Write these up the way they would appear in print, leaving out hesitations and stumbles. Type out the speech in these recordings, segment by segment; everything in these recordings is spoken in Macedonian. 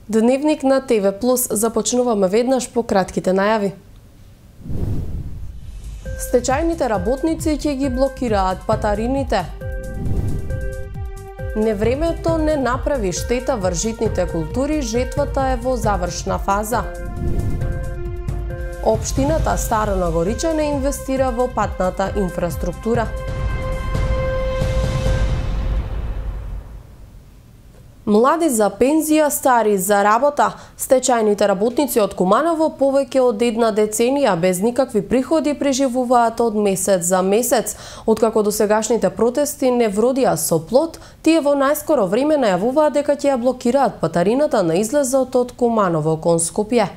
Дневник на ТВ Плюс, започнуваме веднаш по кратките најави. Стечајните работници ќе ги блокираат патарините. Невремето не направи штета врз житните култури, жетвата е во завршна фаза. Општината Старо Горичане инвестира во патната инфраструктура. Млади за пензија, стари за работа. Стечајните работници од Куманово повеќе од една деценија без никакви приходи преживуваат од месец за месец. Откако досегашните протести не вродија со плод, тие во најскоро време најавуваат дека ќе ја блокираат патарината на излезот од Куманово кон Скопје.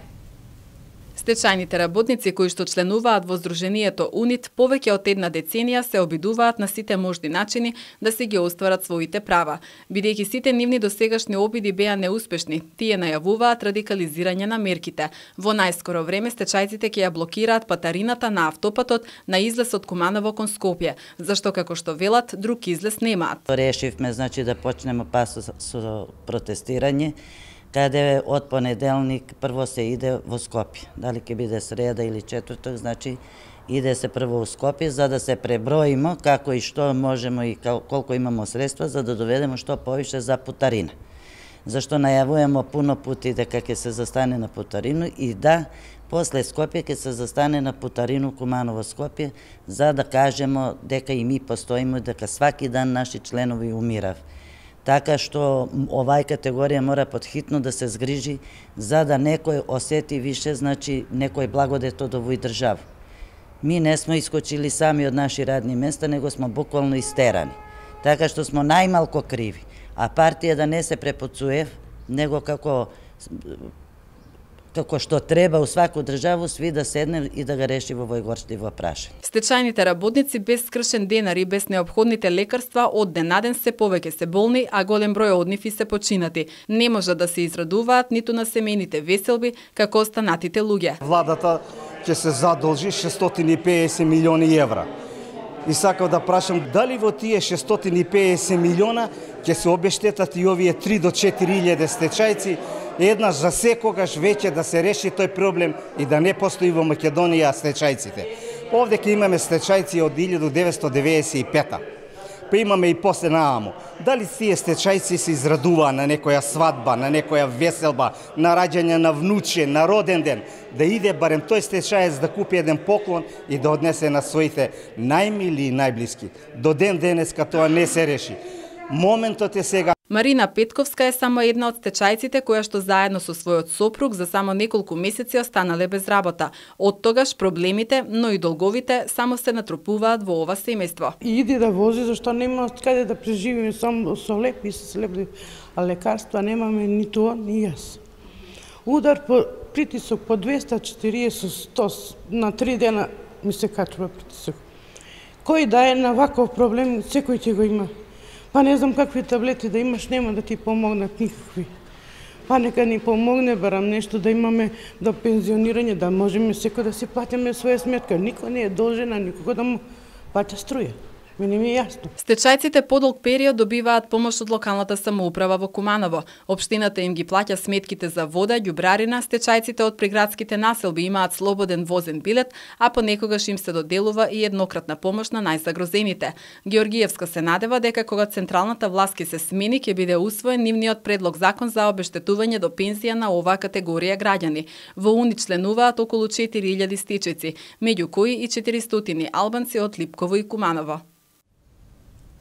Стечајните работници кои што членуваат во Сдруженијето УНИТ повеќе од една деценија се обидуваат на сите можни начини да си ги остварат своите права. Бидејќи сите нивни досегашни обиди беа неуспешни, тие најавуваат радикализирање на мерките. Во најскоро време стечајците ќе ја блокираат патарината на автопатот на излез од Куманово кон Скопје, зашто како што велат друг излез немаат. Решивме да почнеме со протестирање, каде од понеделник прво се иде во Скопје. Дали ќе биде среда или четврток, иде се прво во Скопје за да се преброиме како и што можеме и колку имамо средства за да доведеме што повише за путарина. Зашто најавуваме пуно пати дека ќе се застане на путарину и да, после Скопје ќе се застане на путарину Куманово Скопје за да кажеме дека и ми постоиме, дека сваки дан наши членови умирав. Така што овај категорија мора подхитно да се згрижи за да некој осети више, некој благодет од овој држава. Ми не сме искочили сами од наши радни места, него сме буквално истерани. Така што сме најмалко криви. А партија да не се препоцуев, него како што треба у сваку државу, сви да седне и да го реши во овој горчив прашање. Стечајните работници без скршен денар и без неопходните лекарства од ден на ден се повеќе се болни, а голем број од нив и се починати. Не можат да се израдуваат ниту на семејните веселби како останатите луѓе. Владата ќе се задолжи 650 милиони евра. И сакав да прашам дали во тие 650 милиона ќе се обештетат и овие 3 до 4.000 стечајци, еднаш за секогаш веќе да се реши тој проблем и да не постои во Македонија стечајците. Овде ќе имаме стечајци од 1995-та. Па имаме и после нааму. Дали тие стечајци се израдуваа на некоја свадба, на некоја веселба, на раѓање на внуче, на роден ден, да иде барем тој стечаец да купи еден поклон и да однесе на своите најмили и најблиски. До ден денеска тоа не се реши. Моментот е сега. Марина Петковска е само една од стечајците која што заедно со својот сопруг за само неколку месеци останале без работа. Од тогаш проблемите, но и долговите само се натрупуваат во ова семејство. Иди да вози, зашто нема каде да преживиме, само со леп и со слепли, а лекарства немаме ни тоа, ни јас. Удар по притисок по 240-100 на 3 дена ми се качува притисок. Кој да е на ваков проблем, секој ќе го има. Па не знам какви таблети да имаш, нема да ти помогнат никакви. Па нека ни помогне, барам нешто да имаме до пензионирање, да можеме секој да си платиме своја сметка. Никој не е должен на никого да му плаќа струја. Мене ми е јасно. Стечајците подолг период добиваат помош од локалната самоуправа во Куманово. Општината им ги плаќа сметките за вода, ѓубрарина, стечајците од приградските населби имаат слободен возен билет, а понекогаш им се доделува и еднократна помош на најзагрозените. Георгиевска се надева дека кога централната власт ќе се смени, ќе биде усвоен нивниот предлог закон за обештетување до пензија на оваа категорија граѓани. Во УНИ членуваат околу 4000 стечајци, меѓу кои и 400 албанци од Липково и Куманово.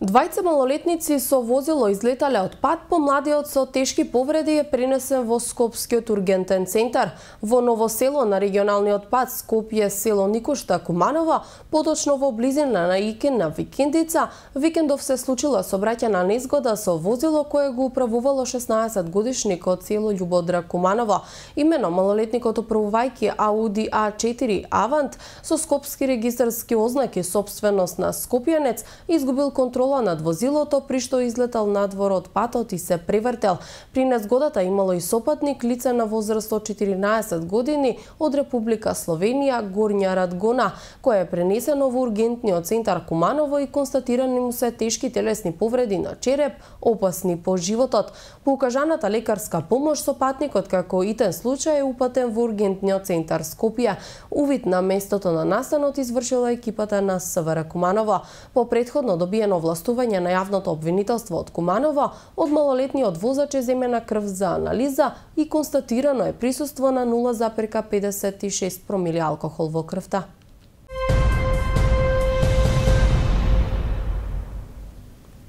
Двајца малолетници со возило излетале од пат, помладиот со тешки повреди е пренесен во Скопскиот ургентен центар. Во Ново село на регионалниот пат Скопје село Никошта Куманово, поточно во близина на Икен на Викендица, викендов се случила сообраќајна незгода со возило кое го управувало 16 годишник од село Љубодра Куманово. Имено малолетникот управувајќи Ауди А4 Авант со скопски регистарски ознаки собственост на скопјанец изгубил контрола скочила над возилото при што излетал надвор од патот и се превртел. При незгодата имало и сопатник, лице на возраст од 14 години од Република Словенија, Горња Радгона, кој е пренесено во ургентниот центар Куманово и констатирани му се тешки телесни повреди на череп, опасни по животот. По укажаната лекарска помош, сопатникот како итен случај е упатен во ургентниот центар Скопје. Увид на местото на настанот извршила екипата на СВР Куманово. По претходно добиено властување на јавното обвинителство од Куманово, од малолетниот возач е земена крв за анализа и констатирано е присуство на 0,56 промили алкохол во крвта.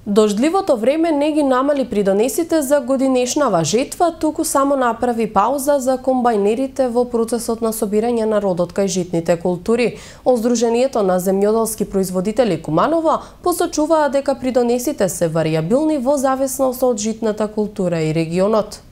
Дождливото време не ги намали придонесите за годинешнава жетва, туку само направи пауза за комбајнерите во процесот на собирање на родот кај житните култури.Оздруженијето на земјоделски производители Куманово посочуваа дека придонесите се варијабилни во зависност од житната култура и регионот.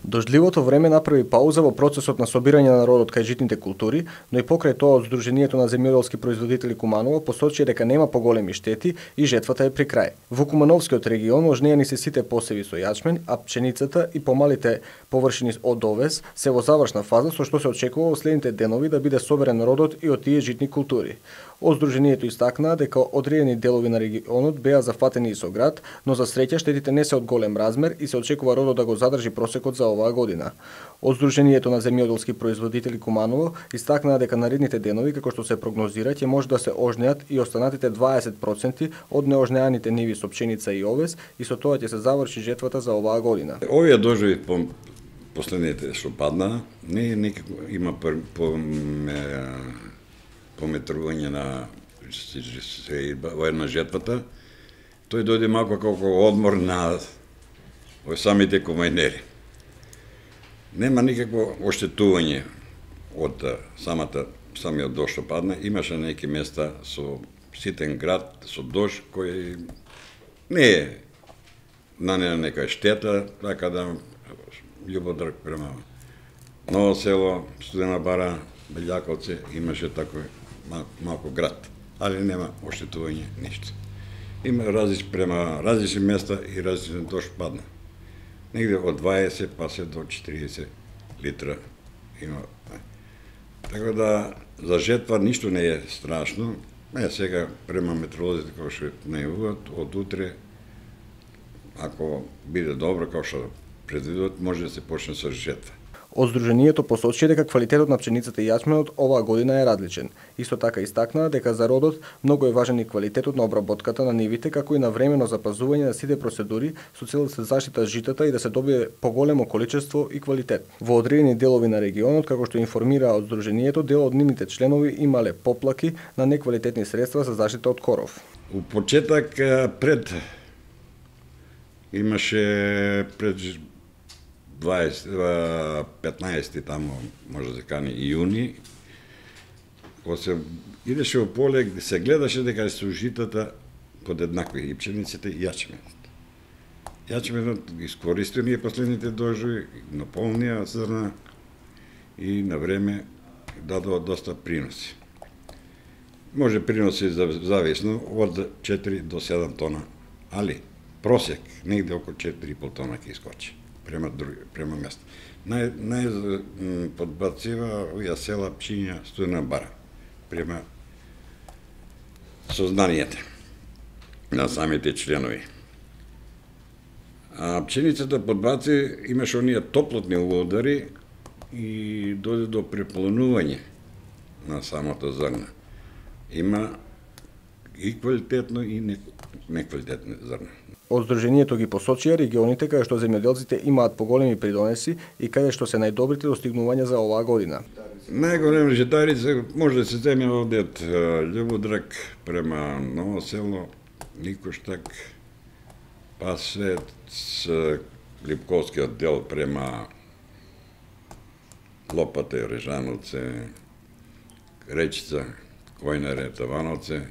Дождливото време направи пауза во процесот на собирање на родот кај житните култури, но и покрај тоа Здруженијето на земјоделски производители Куманово посочи дека нема поголеми штети и жетвата е при крај. Во Кумановскиот регион ожнеени се сите посеви со јачмен, а пшеницата и помалите површини од овес се во завршна фаза, со што се очекува во следните денови да биде соберен родот и од тие житни култури. Здруженијето истакнаа дека одредени делови на регионот беа зафатени и со град, но за среќа штетите не се од голем размер и се очекува родот да го задржи просекот за оваа година. Здруженијето на земјоделски производители Куманово истакнаа дека наредните денови, како што се прогнозира, ќе може да се ожнеат и останатите 20% од неожнеаните ниви со пшеница и овес и со тоа ќе се заврши жетвата за оваа година. Овие дождови последните што паднаа, не некако има пометрување на во една жетвата, тој дојде малку како одмор на самите комбајнери. Нема никакво оштетување од самиот дожд што падна. Имаше неки места со ситен град, со дожд кој не е нанена нека штета, така да љубодрг према Ново село, Студена бара, Белјаковци, имаше тако малку град, али нема оштетување ништо. Има различни места и различен дожд падна. Негде од 20 па се до 40 литра има. Така да за жетва ништо не е страшно. Сега према метеоролозите кои што најавуваат од утре, ако биде добро како што предвидуваат, може да се почне со жетва. Здруженијето посочи дека квалитетот на пшеницата и јачменот оваа година е различен. Исто така истакнаа дека за родот многу е важен и квалитетот на обработката на нивите, како и на времено запазување на сите процедури со цел да се заштита житата и да се добие поголемо количество и квалитет. Во одредени делови на регионот, како што информираа од Здруженијето, дел од нивните членови имале поплаки на неквалитетни средства за заштита од коров. У почеток имаше пред 15 тамо, може да се кани иуни, кога се идеше во поле, се гледаше дека се житата подеднакви, и пшениците и јачменот. Јачменот искористија ние последните дождови, наполнија зрна и на време дадува доста приноси. Може приноси зависно од 4 до 7 тона, али просек негде околу 4,5 тона ќе искочи према место. Подбацива овие села Пчиња, Студена бара, према сознанијата на самите членови. А пченицата подбаци имаше оние топлотни удари и дојде до препланување на самото зрна. Има и квалитетно и неквалитетно зрна. Здруженијето ги посочија регионите каде што земјоделците имаат поголеми придонеси и каде што се најдобрите достигнувања за оваа година. Најголеми житарица може да се земе овде од Љубодрак према Ново село, Никоштак, па се Липковскиот дел према Лопате, Режановце, Речица, Којнаре, Тавановце.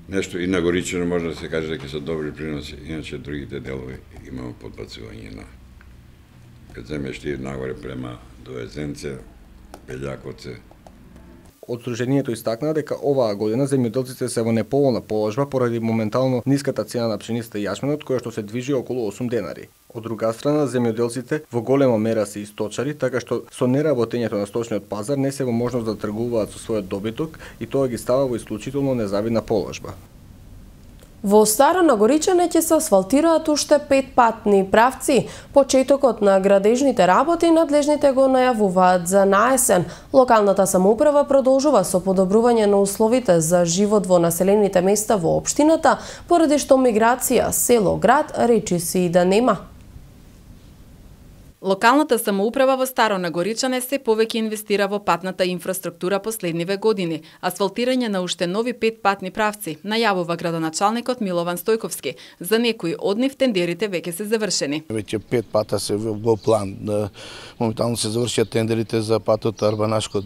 Нешто и на Горичено може да се каже дека се добри приноси, иначе другите делови имамо подбацување на кад земеш ти нагоре према до Езенце, Белјаковце. Од Сдруженијето истакнаа дека оваа година земјоделците се во неповолна положба поради моментално ниската цена на пшеницата и јашменот, која што се движи околу 8 денари. Од друга страна, земјоделците во голема мера се и сточари, така што со неработењето на сточниот пазар не се во можност да тргуваат со својот добиток и тоа ги става во исклучително незавидна положба. Во Старо Нагоричане ќе се асфалтираат уште 5 патни правци. Почетокот на градежните работи надлежните го најавуваат за наесен. Локалната самоуправа продолжува со подобрување на условите за живот во населените места во општината, поради што миграција село-град речи си и да нема. Локалната самоуправа во Старо Нагоричане се повеќе инвестира во патната инфраструктура последниве години. Асфалтирање на уште нови 5 патни правци, најавува градоначалникот Милован Стојковски. За некои од нив тендерите веќе се завршени. Веќе 5 пата се во план. Моментално се завршија тендерите за патот Арбанашко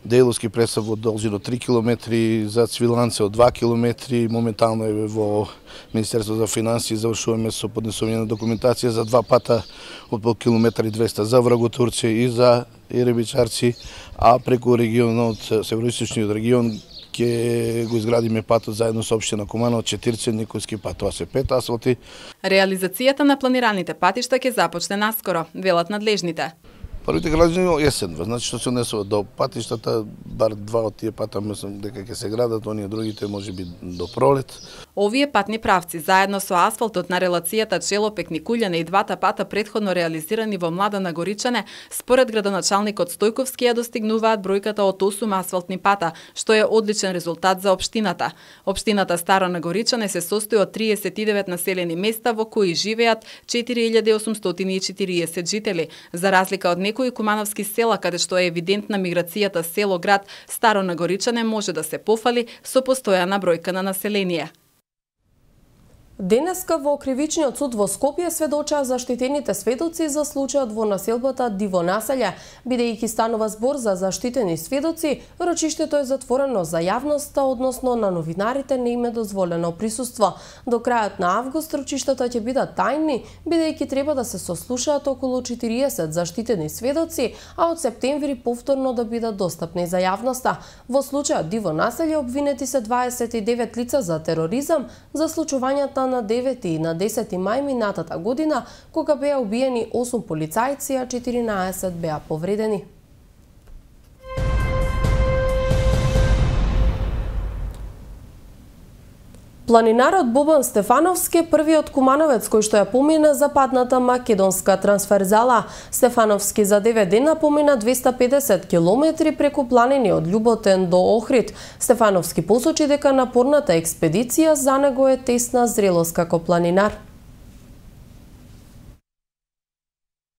Дејловски Пресав од должина 3 км, за Цвиланце од 2 км, моментално е во Министерство за финансии, завршуваме со поднесување на документација за 2 пата од по километар и 200 за Враготурци и за Еребичарци, а преку регионот, североисточниот регион, ќе го изградиме патот заедно со општина Куманово, 40 Николски пат, тоа се 5 асфалти. Реализацијата на планираните патишта ќе започне наскоро, велат надлежните. Првите градини есен, значи што се однесува до патиштата, бар 2 од тие пата мислам дека ќе се градат, оние другите можеби до пролет. Овие патни правци, заедно со асфалтот на релацијата Челопек-Никулјане и 2 пата претходно реализирани во Млада Нагоричане, според градоначалникот Стојковски ја достигнуваат бројката од 8 асфалтни пата, што е одличен резултат за општината. Општината Старо Нагоричане се состои од 39 населени места во кои живеат 4840 жители, за разлика од некои кумановски села каде што е евидентна миграцијата село-град, Старо Нагоричане може да се пофали со постојана бројка на население. Денеска во Кривичниот суд во Скопје сведочаа заштитените сведоци за случајот во населбата Диво населје. Бидејќи станува збор за заштитени сведоци, рочиштето е затворено за јавноста, односно на новинарите не им е дозволено присуство. До крајот на август рочиштата ќе бидат тајни, бидејќи треба да се сослушаат околу 40 заштитени сведоци, а од септември повторно да бидат достапни за јавноста. Во случајот Диво населје обвинети се 29 лица за тероризам, за случувањата на 9 и на 10 мај минатата година, кога беа убиени 8 полицајци, а 14 беа повредени. Планинарот Бобан Стефановски е првиот кумановец кој што ја помина западната македонска трансферзала. Стефановски за 9 дена помина 250 километри преку планини од Љуботен до Охрид. Стефановски посочи дека напорната експедиција за него е тесна зрелост како планинар.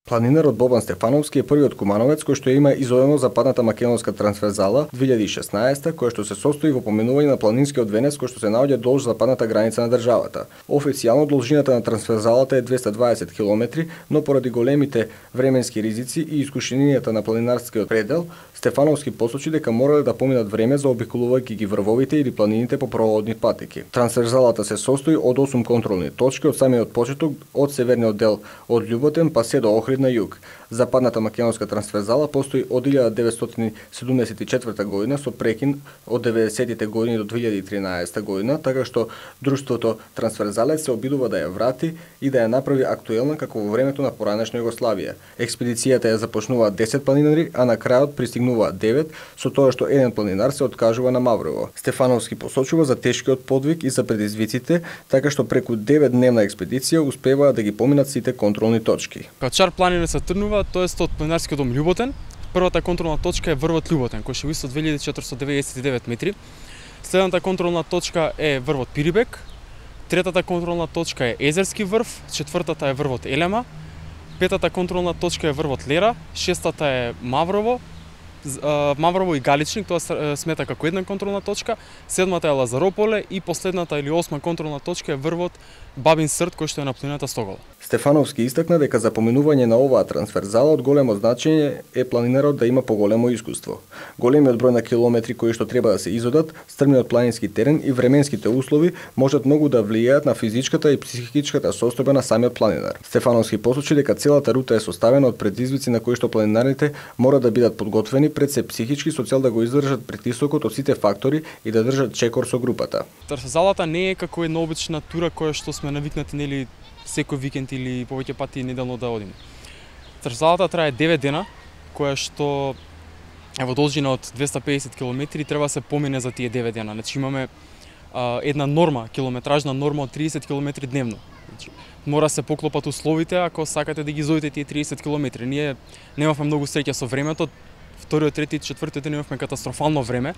Планинарот Бобан Стефановски е првиот кумановец кој што има изодено западната македонска трансферзала 2016, која што се состои во поминување на планинскиот венец кој што се наоѓа долж западната граница на државата. Официјално должината на трансферзалата е 220 км, но поради големите временски ризици и искушенијата на планинарскиот предел, Стефановски посочи дека морале да поминат време за обиколувајќи ги врвовите или планините по проводни патеки. Трансферзалата се состои од 8 контролни точки од самиот почеток од северниот дел од Љуботен па се до Охрид на југ. Западната македонска трансферзала постои од 1974 година со прекин од 90-тите години до 2013 година, така што друштвото Трансферзалец се обидува да ја врати и да ја направи актуелна како во времето на поранешна Југославија. Експедицијата ја започнува 10 планинари, а на крајот пристигнуваат 9, со тоа што еден планинар се откажува на Маврово. Стефановски посочува за тешкиот подвиг и за предизвиците, така што преку 9-дневна експедиција успеваат да ги поминат сите контролни точки. Качар планина се тргнува, тоа е од планинарскиот дом Љуботен. Првата контролна точка е врвот Љуботен, кој ше висок 2499 метри. Следната контролна точка е врвот Пирибек. Третата контролна точка е Езерски врв, четвртата е врвот Елема. Петата контролна точка е врвот Лера, шестата е Маврово, Маврово и Галичник, тоа смета како една контролна точка, седмата е Лазарополе и последната или 8 контролна точка е врвот Бабин Срд, кој што е на планината Стогола. Стефановски истакна дека за поминување на оваа трансферзала од големо значење е планинарот да има поголемо искуство. Големиот број на километри кои што треба да се изодат, стрмниот планински терен и временските услови можат многу да влијаат на физичката и психичката состојба на самиот планинар. Стефановски посочи дека целата рута е составена од предизвици на кои што планинарите мора да бидат подготвени пред се психички со цел да го издржат притисокот од сите фактори и да држат чекор со групата. Трсезалата не е како една обична тура која што сме навикнати нели секој викенд или повеќе пати неделно да одиме. Трсезалата трае 9 дена, која што е во должина од 250 км и треба се помине за тие 9 дена. Значи имаме една норма, километражна норма од 30 км дневно. Значи, мора се поклопат условите ако сакате да ги изодите тие 30 км. Ние немавме многу среќа со времето. Вториот, третиот, четвртиот ден имавме катастрофално време.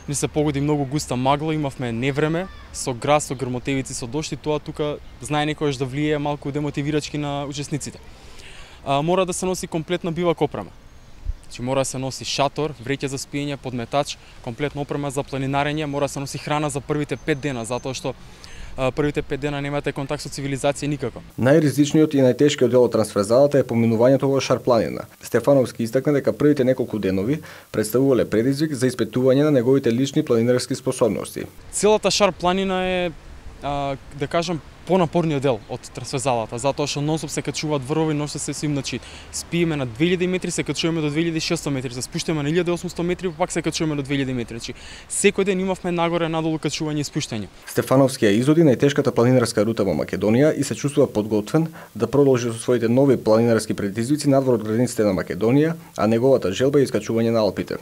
Ни се погоди многу густа магла, имавме невреме, со град, со грмотевици, со дожд и тоа тука знае некојаш да влие малку демотивирачки на учесниците. Мора да се носи комплетна бивак опрема. Значи мора да се носи шатор, вреќе за спиење, подметач, комплетна опрема за планинарење, мора да се носи храна за првите 5 дена, затоа што првите 5 дена немате контакт со цивилизација никако. Најризичниот и најтешкиот дел од трансферзалата е поминувањето во Шарпланина. Стефановски истакна дека првите неколку денови представувале предизвик за испитување на неговите лични планинарски способности. Целата Шарпланина е, да кажам, понапорниот дел од трансферзалата, затоа што нонстоп се качуваат врвови, ношто се свим, значи спиеме на 2000 метри, се качуваме до 2600 метри, се спуштаме на 1800 метри, пак се качуваме до 2000 метри. Значи секој ден имавме нагоре надолу качување и спуштање. Стефановски ја изоди најтешката планинарска рута во Македонија и се чувствува подготвен да продолжи со своите нови планинарски предизвици надвор од границите на Македонија, а неговата желба е искачување на Алпите.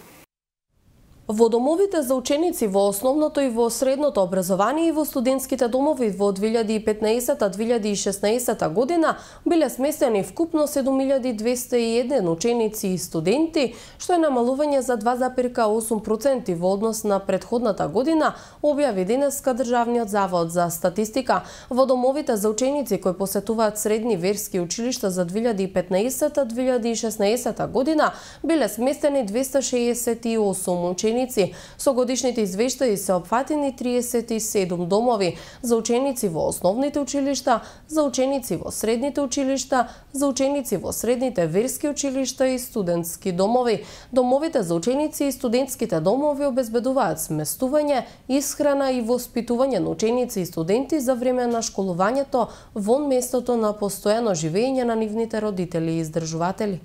Во домовите за ученици во основното и во средното образование и во студентските домови во 2015-2016 година биле сместени вкупно 7201 ученици и студенти, што е намалување за 2,8% во однос на претходната година, објави денеска Државниот завод за статистика. Во домовите за ученици кои посетуваат средни верски училишта за 2015-2016 година биле сместени 268 ученици. Со годишните извештаи се опфатени 37 домови за ученици во основните училишта, за ученици во средните училишта, за ученици во средните верски училишта и студентски домови. Домовите за ученици и студентските домови обезбедуваат сместување, исхрана и воспитување на ученици и студенти за време на школувањето вон местото на постојано живење на нивните родители и издржуватели.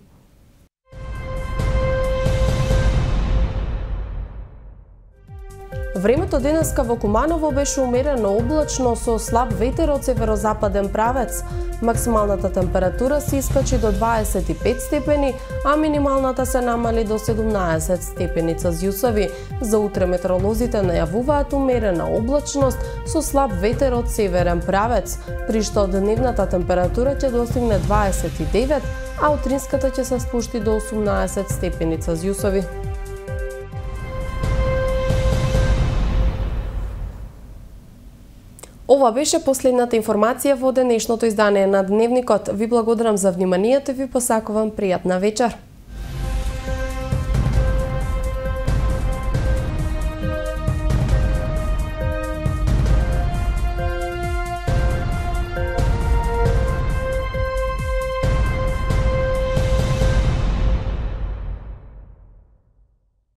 Времето денеска во Куманово беше умерено облачно со слаб ветер од северозападен правец. Максималната температура се искачи до 25 степени, а минималната се намали до 17 степени Целзиусови. За утре метеоролозите најавуваат умерена облачност со слаб ветер од северен правец, при што дневната температура ќе достигне 29, а утринската ќе се спушти до 18 степени Целзиусови. Ова беше последната информација во денешното издание на Дневникот. Ви благодарам за вниманието и ви посакувам пријатна вечер.